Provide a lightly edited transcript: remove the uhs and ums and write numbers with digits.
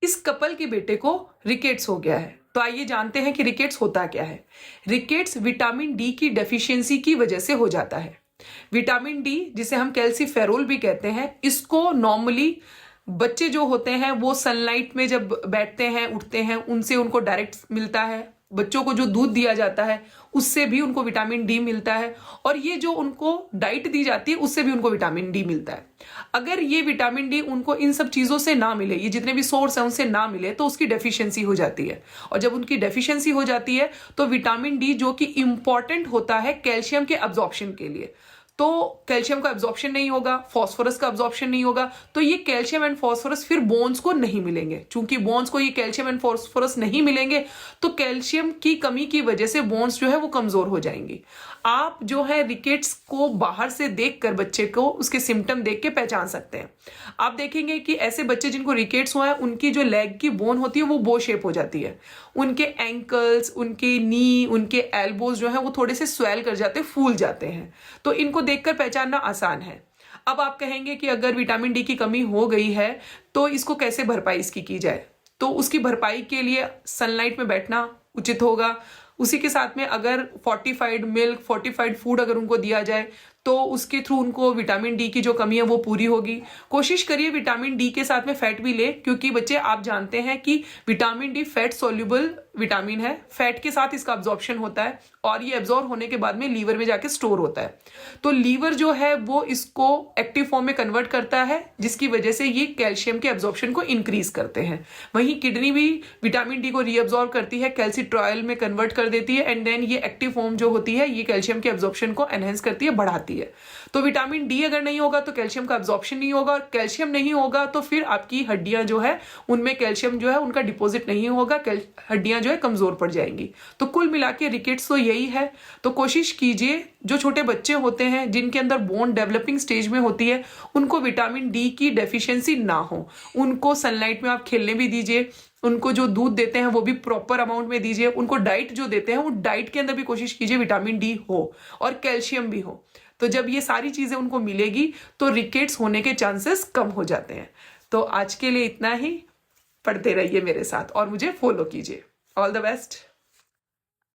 इस कपल के बेटे को रिकेट्स हो गया है। तो आइए जानते हैं कि रिकेट्स होता क्या है। रिकेट्स विटामिन डी की डेफिशिएंसी की वजह से हो जाता है। विटामिन डी, जिसे हम कैल्सीफेरोल भी कहते हैं, इसको नॉर्मली बच्चे जो होते हैं वो सनलाइट में जब बैठते हैं, उठते हैं, उनसे उनको डायरेक्ट मिलता है। बच्चों को जो दूध दिया जाता है उससे भी उनको विटामिन डी मिलता है, और ये जो उनको डाइट दी जाती है उससे भी उनको विटामिन डी मिलता है। अगर ये विटामिन डी उनको इन सब चीजों से ना मिले, ये जितने भी सोर्स है उनसे ना मिले, तो उसकी डेफिशिएंसी हो जाती है। और जब उनकी डेफिशिएंसी हो जाती है तो विटामिन डी, जो कि इंपॉर्टेंट होता है कैल्शियम के अब्जॉर्प्शन के लिए, तो कैल्शियम का अब्जॉर्प्शन नहीं होगा, फास्फोरस का अब्जॉर्प्शन नहीं होगा, तो ये कैल्शियम एंड फास्फोरस फिर बोन्स को नहीं मिलेंगे। चूंकि बोन्स को ये कैल्शियम एंड फास्फोरस नहीं मिलेंगे तो कैल्शियम की कमी की वजह से बोन्स जो है वो कमजोर हो जाएंगी। आप जो है रिकेट्स को बाहर से देखकर बच्चे को उसके सिम्टम देख के पहचान सकते हैं। आप देखेंगे कि ऐसे बच्चे जिनको रिकेट्स हुआ है उनकी जो लेग की बोन होती है वो बो शेप हो जाती है। उनके एंकल्स, उनके नी, उनके एल्बोज जो है वो थोड़े से स्वेल कर जाते हैं, फूल जाते हैं। तो इनको देखकर पहचानना आसान है। अब आप कहेंगे कि अगर विटामिन डी की कमी हो गई है तो इसको कैसे भरपाई इसकी की जाए। तो उसकी भरपाई के लिए सनलाइट में बैठना उचित होगा। उसी के साथ में अगर फोर्टिफाइड मिल्क, फोर्टिफाइड फूड अगर उनको दिया जाए तो उसके थ्रू उनको विटामिन डी की जो कमी है वो पूरी होगी। कोशिश करिए विटामिन डी के साथ में फैट भी ले, क्योंकि बच्चे आप जानते हैं कि vitamin D fat soluble vitamin है। फैट के साथ इसका अब्जॉर्प्शन होता है और ये एब्जॉर्ब होने के बाद में लीवर में जाके स्टोर होता है। तो लीवर जो है वो इसको एक्टिव फॉर्म में कन्वर्ट करता है, जिसकी वजह से ये कैल्शियम के एब्जॉर्प्शन को इंक्रीज करते हैं। वहीं किडनी भी विटामिन डी को रीअब्जॉर्ब करती है, कैल्सिट्रॉयल में कन्वर्ट कर देती है, एंड देन ये एक्टिव फॉर्म जो होती है ये कैल्शियम के एब्जॉर्प्शन को एनहेंस करती है, बढ़ाती है। तो विटामिन डी अगर नहीं होगा तो कैल्शियम का एब्जॉर्प्शन नहीं होगा, और कैल्शियम नहीं होगा तो फिर आपकी हड्डियां जो है उनमें कैल्शियम जो है उनका डिपॉजिट नहीं होगा, हड्डियां जो है कमजोर पड़ जाएंगी। तो कुल मिला के रिकेट्स तो यही है। तो कोशिश कीजिए जो छोटे बच्चे होते हैं जिनके अंदर बोन डेवलपिंग स्टेज में होती है उनको विटामिन डी की डेफिशिएंसी ना हो, उनको सनलाइट में आप खेलने भी दीजिए। उनको जो दूध देते हैं वो भी प्रॉपर अमाउंट में दीजिए। उनको डाइट जो देते हैं वो डाइट के अंदर भी कोशिश कीजिए विटामिन डी हो और कैल्शियम भी हो। तो जब ये सारी चीजें उनको मिलेगी तो रिकेट्स होने के चांसेस कम हो जाते हैं। तो आज के लिए इतना ही। पढ़ते रहिए मेरे साथ और मुझे फॉलो कीजिए। All the best.